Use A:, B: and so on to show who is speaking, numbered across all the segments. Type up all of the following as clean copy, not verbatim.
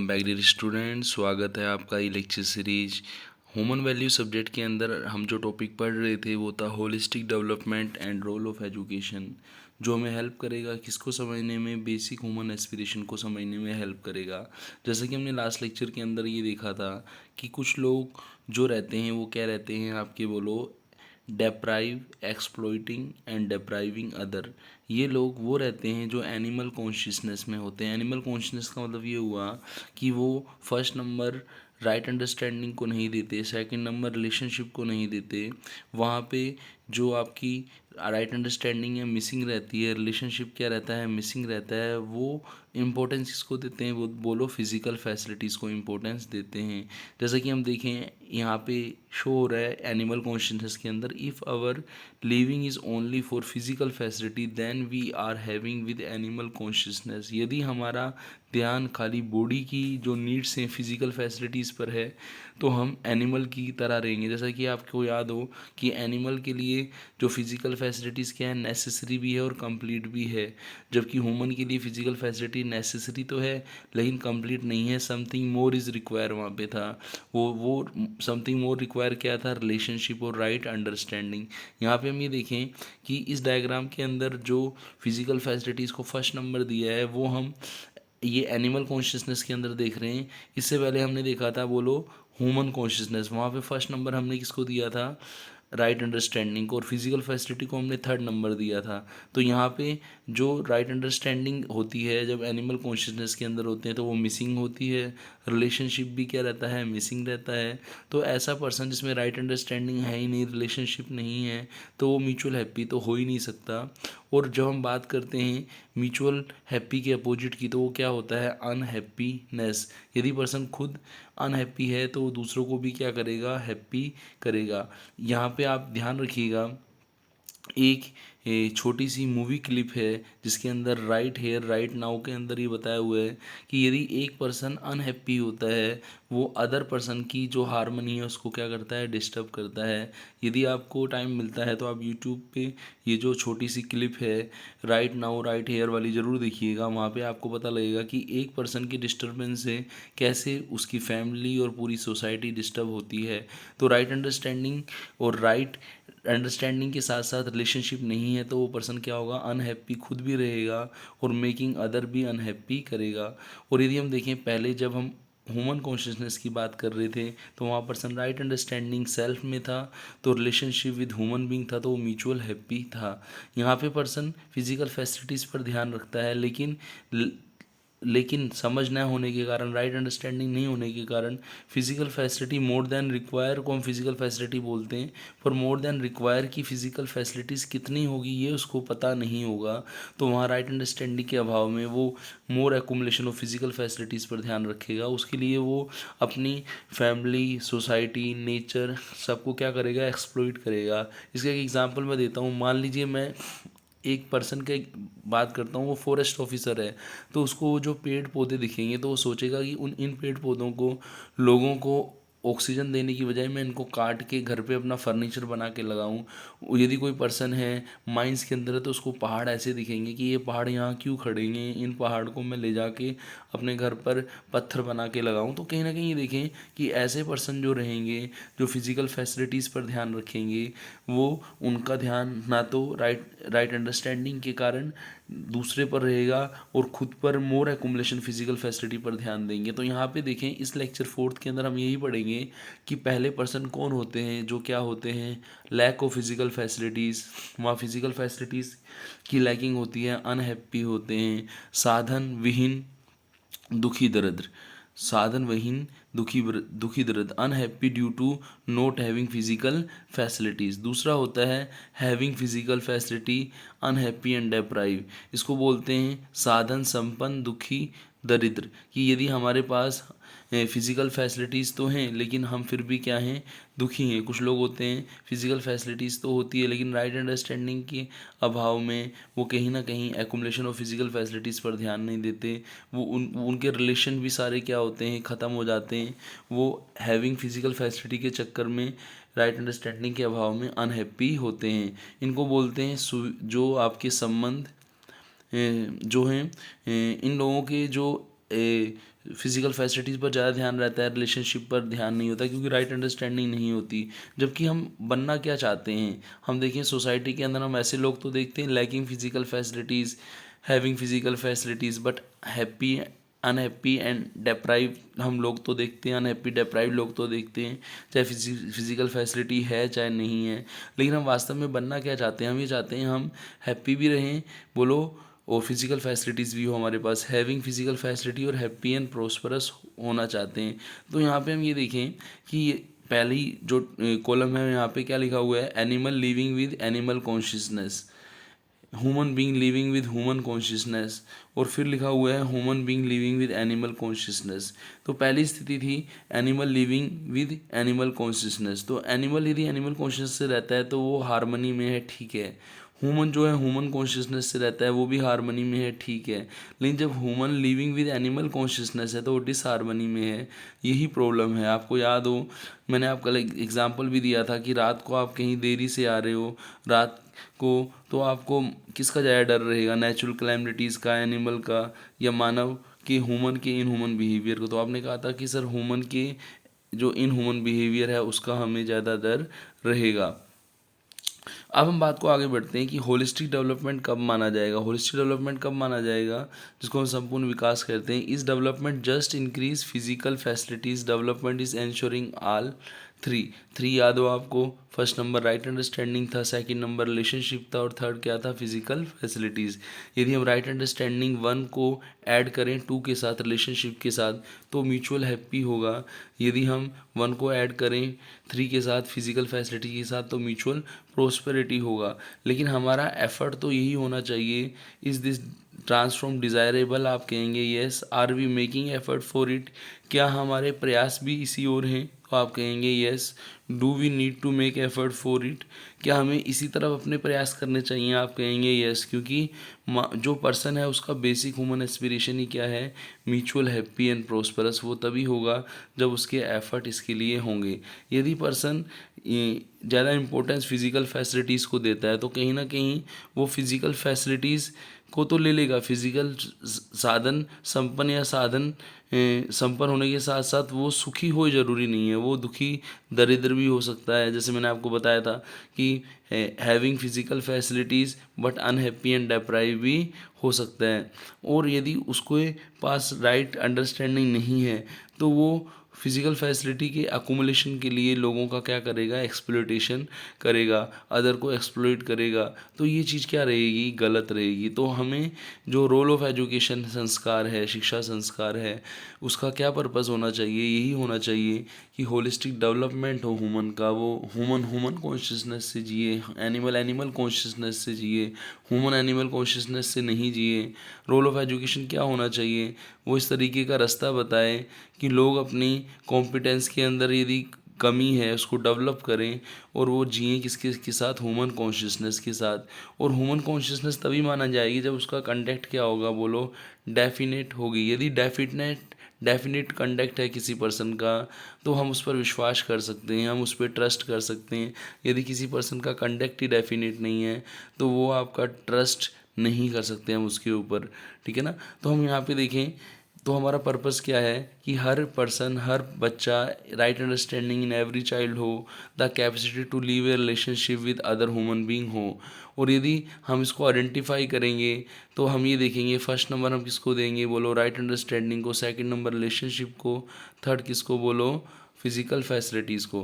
A: Welcome back dear student. स्वागत है आपका ये lecture series human value subject के अंदर। हम जो टॉपिक पढ़ रहे थे वो था holistic development and role of education, जो हमें हेल्प करेगा किसको समझने में, बेसिक ह्यूमन एस्पिरेशन को समझने में हेल्प करेगा। जैसे कि हमने लास्ट लेक्चर के अंदर ये देखा था कि कुछ लोग जो रहते हैं वो क्या रहते हैं, आपके बोलो डेप्राइव, एक्सप्लॉइटिंग एंड डेप्राइविंग अदर। ये लोग वो रहते हैं जो एनिमल कॉन्शियसनेस में होते हैं। एनिमल कॉन्शियसनेस का मतलब ये हुआ कि वो फर्स्ट नंबर राइट अंडरस्टैंडिंग को नहीं देते, सेकंड नंबर रिलेशनशिप को नहीं देते। वहाँ पे जो आपकी राइट अंडरस्टैंडिंग है मिसिंग रहती है, रिलेशनशिप क्या रहता है मिसिंग रहता है। वो इम्पोर्टेंस किसको देते हैं, वो बोलो फिजिकल फैसिलिटीज़ को इम्पोर्टेंस देते हैं। जैसा कि हम देखें यहाँ पे शो हो रहा है एनिमल कॉन्शियसनेस के अंदर, if our living is only for physical facility then we are having with animal consciousness. यदि हमारा ध्यान खाली बॉडी की जो नीड्स हैं फिजिकल फैसिलिटीज़ पर है तो हम एनिमल की तरह रहेंगे। जैसा कि आपको याद हो कि एनिमल के लिए जो फिजिकल फैसिलिटीज़ क्या है, नेसेसरी भी है और कंप्लीट भी है, जबकि ह्यूमन के लिए फिजिकल फैसिलिटी नेसेसरी तो है लेकिन कंप्लीट नहीं है। समथिंग मोर इज़ रिक्वायर वहाँ पे था। वो समथिंग मोर रिक्वायर क्या था, रिलेशनशिप और राइट अंडरस्टैंडिंग। यहाँ पे हम ये देखें कि इस डायग्राम के अंदर जो फिजिकल फैसिलिटीज़ को फर्स्ट नंबर दिया है वो हम ये एनिमल कॉन्शियसनेस के अंदर देख रहे हैं। इससे पहले हमने देखा था बोलो ह्यूमन कॉन्शियसनेस, वहाँ पे फर्स्ट नंबर हमने किसको दिया था, राइट अंडरस्टैंडिंग को, और फिजिकल फैसिलिटी को हमने थर्ड नंबर दिया था। तो यहाँ पे जो राइट अंडरस्टैंडिंग होती है जब एनिमल कॉन्शियसनेस के अंदर होते हैं तो वो मिसिंग होती है, रिलेशनशिप भी क्या रहता है मिसिंग रहता है। तो ऐसा पर्सन जिसमें राइट अंडरस्टैंडिंग है ही नहीं, रिलेशनशिप नहीं है, तो वो म्यूचुअल हैप्पी तो हो ही नहीं सकता। और जब हम बात करते हैं म्यूचुअल हैप्पी के अपोजिट की तो वो क्या होता है, अनहैप्पीनेस। यदि पर्सन खुद अनहैप्पी है तो वो दूसरों को भी क्या करेगा, हैप्पी करेगा। यहाँ पे आप ध्यान रखिएगा, एक छोटी सी मूवी क्लिप है जिसके अंदर राइट हेयर राइट नाउ के अंदर ये बताया हुआ है कि यदि एक पर्सन अनहैप्पी होता है वो अदर पर्सन की जो हारमनी है उसको क्या करता है, डिस्टर्ब करता है। यदि आपको टाइम मिलता है तो आप यूट्यूब पे ये जो छोटी सी क्लिप है राइट नाउ राइट हेयर वाली ज़रूर देखिएगा। वहाँ पे आपको पता लगेगा कि एक पर्सन की डिस्टर्बेंस से कैसे उसकी फैमिली और पूरी सोसाइटी डिस्टर्ब होती है। तो राइट अंडरस्टैंडिंग और राइट अंडरस्टैंडिंग के साथ साथ रिलेशनशिप नहीं है तो वो पर्सन क्या होगा, अनहैप्पी खुद भी रहेगा और मेकिंग अदर भी अनहैप्पी करेगा। और यदि हम देखें पहले जब हम ह्यूमन कॉन्शियसनेस की बात कर रहे थे तो वहाँ पर्सन राइट अंडरस्टैंडिंग सेल्फ में था, तो रिलेशनशिप विद ह्यूमन बीइंग था तो वो म्यूचुअल हैप्पी था। यहाँ पे पर्सन फिजिकल फैसिलिटीज़ पर ध्यान रखता है लेकिन समझ न होने के कारण, राइट अंडरस्टैंडिंग नहीं होने के कारण physical facility more than require को हम फिजिकल फैसिलिटी बोलते हैं, पर मोर देन रिक्वायर की फिजिकल फैसिलिटीज़ कितनी होगी ये उसको पता नहीं होगा। तो वहाँ राइट अंडरस्टैंडिंग के अभाव में वो मोर एक्यूमुलेशन ऑफ फिजिकल फैसिलिटीज़ पर ध्यान रखेगा। उसके लिए वो अपनी फैमिली, सोसाइटी, नेचर सबको क्या करेगा, एक्सप्लॉइट करेगा। इसका एक एग्जांपल मैं देता हूँ। मान लीजिए मैं एक पर्सन के बात करता हूँ, वो फॉरेस्ट ऑफिसर है, तो उसको वो जो पेड़ पौधे दिखेंगे तो वो सोचेगा कि इन पेड़ पौधों को लोगों को ऑक्सीजन देने की बजाय मैं इनको काट के घर पे अपना फर्नीचर बना के लगाऊं। यदि कोई पर्सन है माइंस के अंदर है तो उसको पहाड़ ऐसे दिखेंगे कि ये पहाड़ यहाँ क्यों खड़ेंगे, इन पहाड़ को मैं ले जाके अपने घर पर पत्थर बना के लगाऊं। तो कहीं ना कहीं ये देखें कि ऐसे पर्सन जो रहेंगे जो फिज़िकल फैसिलिटीज़ पर ध्यान रखेंगे वो उनका ध्यान ना तो राइट अंडरस्टैंडिंग के कारण दूसरे पर रहेगा और खुद पर मोर एकुमुलेशन फिजिकल फैसिलिटी पर ध्यान देंगे। तो यहाँ पे देखें इस लेक्चर फोर्थ के अंदर हम यही पढ़ेंगे कि पहले पर्सन कौन होते हैं, जो क्या होते हैं, लैक ऑफ फिजिकल फैसिलिटीज़, वहाँ फिजिकल फैसिलिटीज़ की लैकिंग होती है, अनहैप्पी होते हैं, साधन विहीन दुखी दरिद्र, साधन विहीन दुखी दर्द, unhappy due to not having physical facilities. दूसरा होता है having physical facility, unhappy and deprive. इसको बोलते हैं साधन संपन्न दुखी दरिद्र, कि यदि हमारे पास फिजिकल फैसिलिटीज़ तो हैं लेकिन हम फिर भी क्या हैं, दुखी हैं। कुछ लोग होते हैं फिजिकल फैसिलिटीज़ तो होती है लेकिन राइट अंडरस्टैंडिंग के अभाव में वो कहीं ना कहीं एकुमुलेशन ऑफ फिजिकल फैसिलिटीज़ पर ध्यान नहीं देते। वो उनके रिलेशन भी सारे क्या होते हैं, ख़त्म हो जाते हैं। वो हैविंग फिजिकल फैसिलिटी के चक्कर में राइट अंडरस्टैंडिंग के अभाव में अनहैप्पी होते हैं। इनको बोलते हैं जो आपके संबंध जो हैं इन लोगों के जो फिज़िकल फैसिलिटीज़ पर ज़्यादा ध्यान रहता है, रिलेशनशिप पर ध्यान नहीं होता क्योंकि राइट अंडरस्टैंडिंग नहीं होती। जबकि हम बनना क्या चाहते हैं, हम देखें सोसाइटी के अंदर हम ऐसे लोग तो देखते हैं lacking physical facilities, having physical facilities but happy unhappy and deprive हम लोग तो देखते हैं, अनहैप्पी डेप्राइव लोग तो देखते हैं, चाहे फिज़िकल फैसिलिटी है चाहे नहीं है। लेकिन हम वास्तव में बनना क्या चाहते हैं, हम ये चाहते हैं हम हैप्पी भी रहें, बोलो, और फिज़िकल फैसिलिटीज़ भी हो हमारे पास, हैविंग फिज़िकल फैसिलिटी और हैप्पी एंड प्रोस्परस होना चाहते हैं। तो यहाँ पे हम ये देखें कि पहली जो कॉलम है यहाँ पे क्या लिखा हुआ है, animal living with animal consciousness, human being living with human consciousness, और फिर लिखा हुआ है human being living with animal consciousness. तो पहली स्थिति थी animal living with animal consciousness. तो एनिमल यदि एनिमल कॉन्शियस से रहता है तो वो हारमनी में है, ठीक है। ह्यूमन जो है ह्यूमन कॉन्शियसनेस से रहता है वो भी हारमनी में है, ठीक है। लेकिन जब human living with animal consciousness है तो वो डिसहारमनी में है। यही प्रॉब्लम है। आपको याद हो मैंने आपका एग्जांपल भी दिया था कि रात को आप कहीं देरी से आ रहे हो रात को, तो आपको किसका ज़्यादा डर रहेगा, नेचुरल कैलेमिटीज़ का, एनिमल का, या मानव के ह्यूमन के इन ह्यूमन बिहेवियर को। तो आपने कहा था कि सर ह्यूमन के जो इन ह्यूमन बिहेवियर है उसका हमें ज़्यादा डर रहेगा। अब हम बात को आगे बढ़ते हैं कि होलिस्टिक डेवलपमेंट कब माना जाएगा। होलिस्टिक डेवलपमेंट कब माना जाएगा, जिसको हम संपूर्ण विकास कहते हैं। इस development just increase physical facilities, development is ensuring all three याद हो आपको। फर्स्ट नंबर राइट अंडरस्टैंडिंग था, सेकंड नंबर रिलेशनशिप था, और थर्ड क्या था, फिजिकल फैसिलिटीज़। यदि हम राइट अंडरस्टैंडिंग 1 को ऐड करें 2 के साथ, रिलेशनशिप के साथ, तो म्यूचुअल हैप्पी होगा। यदि हम 1 को ऐड करें 3 के साथ, फिजिकल फैसिलिटी के साथ, तो म्यूचुअल प्रोस्पेरिटी होगा। लेकिन हमारा एफर्ट तो यही होना चाहिए। इज़ दिस ट्रांसफॉर्म डिज़ायरेबल, आप कहेंगे yes. Are we making effort for it, क्या हमारे प्रयास भी इसी ओर हैं, तो आप कहेंगे yes. Do we need to make effort for it, क्या हमें इसी तरफ अपने प्रयास करने चाहिए, आप कहेंगे येस। क्योंकि जो पर्सन है उसका बेसिक ह्यूमन एस्पिरेशन ही क्या है, म्यूचुअल हैप्पी एंड प्रोस्परस। वो तभी होगा जब उसके एफर्ट इसके लिए होंगे। यदि पर्सन ज़्यादा इम्पोर्टेंस फिज़िकल फैसिलिटीज़ को देता है तो कहीं ना कहीं वो फिज़िकल फैसिलिटीज़ को तो ले लेगा, फिजिकल साधन संपन्न या साधन संपन्न होने के साथ साथ वो सुखी हो जरूरी नहीं है, वो दुखी दरिद्र भी हो सकता है। जैसे मैंने आपको बताया था कि having physical facilities but unhappy and deprive भी हो सकता है। और यदि उसको पास राइट अंडरस्टैंडिंग नहीं है तो वो फिजिकल फैसिलिटी के अकोमोलेशन के लिए लोगों का क्या करेगा, एक्सप्लॉइटेशन करेगा, अदर को एक्सप्लॉइट करेगा। तो ये चीज़ क्या रहेगी, गलत रहेगी। तो हमें जो रोल ऑफ एजुकेशन संस्कार है, शिक्षा संस्कार है, उसका क्या पर्पज़ होना चाहिए, यही होना चाहिए कि होलिस्टिक डेवलपमेंट हो ह्यूमन का, वो ह्यूमन कॉन्शियसनेस से जिए, एनिमल कॉन्शियसनेस से जिए, ह्यूमन एनिमल कॉन्शियसनेस से नहीं जिए। रोल ऑफ एजुकेशन क्या होना चाहिए, वो इस तरीके का रास्ता बताए कि लोग अपनी कॉम्पिटेंस के अंदर यदि कमी है उसको डेवलप करें और वो जिए किसके के साथ, ह्यूमन कॉन्शियसनेस के साथ। और ह्यूमन कॉन्शियसनेस तभी माना जाएगी जब उसका कंडक्ट क्या होगा, बोलो, डेफिनेट होगी। यदि डेफिनेट कंडक्ट है किसी पर्सन का तो हम उस पर विश्वास कर सकते हैं, हम उस पर ट्रस्ट कर सकते हैं। यदि किसी पर्सन का कंडक्ट ही डेफिनेट नहीं है तो वो आपका ट्रस्ट नहीं कर सकते हम उसके ऊपर, ठीक है ना। तो हम यहाँ पे देखें तो हमारा पर्पस क्या है कि हर पर्सन, हर बच्चा, right understanding in every child हो, the capacity to live a relationship with other human being हो। और यदि हम इसको आइडेंटिफाई करेंगे तो हम ये देखेंगे फर्स्ट नंबर हम किसको देंगे, बोलो, राइट अंडरस्टैंडिंग को, सेकंड नंबर रिलेशनशिप को, थर्ड किसको, बोलो, फिजिकल फैसिलिटीज़ को।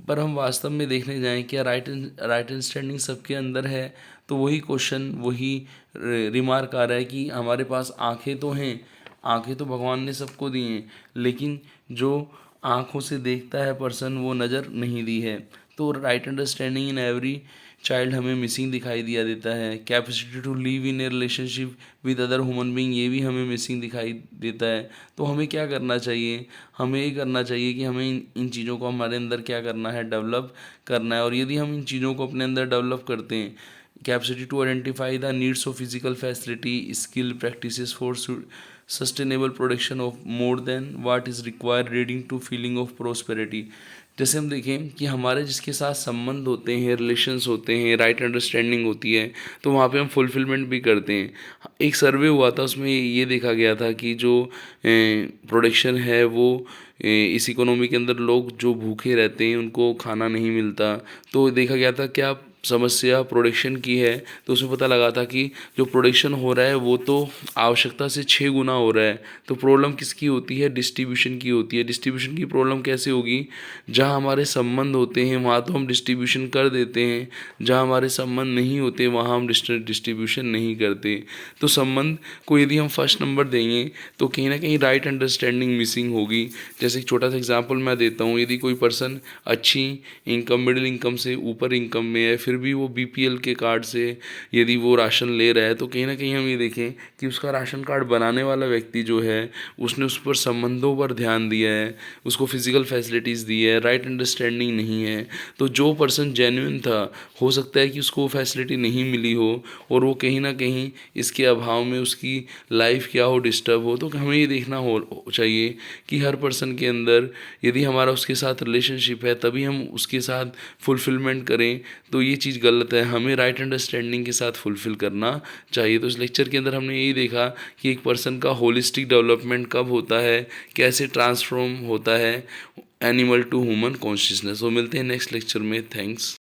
A: पर हम वास्तव में देखने जाएं क्या राइट अंडरस्टैंडिंग सबके अंदर है, तो वही क्वेश्चन, वही रिमार्क आ रहा है कि हमारे पास आंखें तो हैं, आंखें तो भगवान ने सबको दी हैं, लेकिन जो आँखों से देखता है पर्सन वो नज़र नहीं दी है। तो right understanding in every child हमें मिसिंग दिखाई दिया देता है। Capacity to live in a relationship with other human being, ये भी हमें मिसिंग दिखाई देता है। तो हमें क्या करना चाहिए, हमें ये करना चाहिए कि हमें इन चीज़ों को हमारे अंदर क्या करना है, डेवलप करना है। और यदि हम इन चीज़ों को अपने अंदर डेवलप करते हैं, capacity to identify the needs of physical facility, skill practices for sustainable production of more than what is required, leading to feeling of prosperity। जैसे हम देखें कि हमारे जिसके साथ संबंध होते हैं, रिलेशंस होते हैं, राइट अंडरस्टैंडिंग होती है, तो वहाँ पे हम फुलफिलमेंट भी करते हैं। एक सर्वे हुआ था, उसमें ये देखा गया था कि जो प्रोडक्शन है वो इस इकोनॉमी के अंदर लोग जो भूखे रहते हैं उनको खाना नहीं मिलता। तो देखा गया था क्या समस्या प्रोडक्शन की है, तो उसमें पता लगा था कि जो प्रोडक्शन हो रहा है वो तो आवश्यकता से 6 गुना हो रहा है। तो प्रॉब्लम किसकी होती है? डिस्ट्रीब्यूशन की होती है। डिस्ट्रीब्यूशन की प्रॉब्लम कैसे होगी? जहाँ हमारे संबंध होते हैं वहाँ तो हम डिस्ट्रीब्यूशन कर देते हैं, जहाँ हमारे संबंध नहीं होते वहाँ हम डिस्ट्रीब्यूशन नहीं करते। तो संबंध को यदि हम फर्स्ट नंबर देंगे तो कहीं ना कहीं राइट अंडरस्टैंडिंग मिसिंग होगी। जैसे एक छोटा सा एग्जांपल मैं देता हूँ, यदि कोई पर्सन अच्छी इनकम, मिडिल इनकम से ऊपर इनकम में है, फिर भी वो बीपीएल के कार्ड से यदि वो राशन ले रहा है, तो कहीं ना कहीं हम ये देखें कि उसका राशन कार्ड बनाने वाला व्यक्ति जो है उसने उस पर संबंधों पर ध्यान दिया है, उसको फिजिकल फैसिलिटीज़ दी है, राइट अंडरस्टैंडिंग नहीं है। तो जो पर्सन जेन्युइन था, हो सकता है कि उसको वो फैसिलिटी नहीं मिली हो और वो कहीं ना कहीं इसके अभाव में उसकी लाइफ क्या हो, डिस्टर्ब हो। तो हमें ये देखना हो चाहिए कि हर पर्सन के अंदर यदि हमारा उसके साथ रिलेशनशिप है तभी हम उसके साथ फुलफिलमेंट करें, तो ये चीज़ गलत है। हमें राइट अंडरस्टैंडिंग के साथ फुलफिल करना चाहिए। तो इस लेक्चर के अंदर हमने यही देखा कि एक पर्सन का होलिस्टिक डेवलपमेंट कब होता है, कैसे ट्रांसफॉर्म होता है एनिमल टू ह्यूमन कॉन्शियसनेस। वो मिलते हैं नेक्स्ट लेक्चर में। थैंक्स।